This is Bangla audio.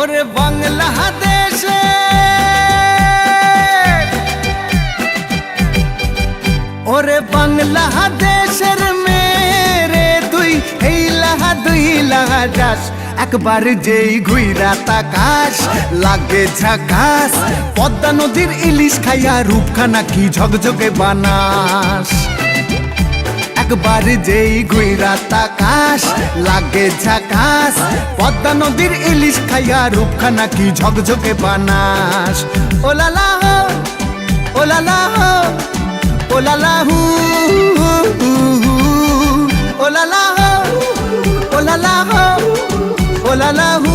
ওরে বাংলাদেশে ওরে বাংলাদেশের মেরে তুই এই লাহা দুই লাহা যাস একবার যেই ঘুইরা তাকাস লাগে ঝাকাস পদ্মা নদীর ইলিশ খাইয়া রূপখানা কি ঝকঝকে বানাস একবার যেই ঘুইরা তাকাস লাগে ঝাকাস পদ্মা নদীর ইলিশ খাইয়া রূপখানা কি ঝকঝকে বানাস ওলালা হো ওলালা হো ওলালা হু ওলালা হো ওলালা হো ওলালা হু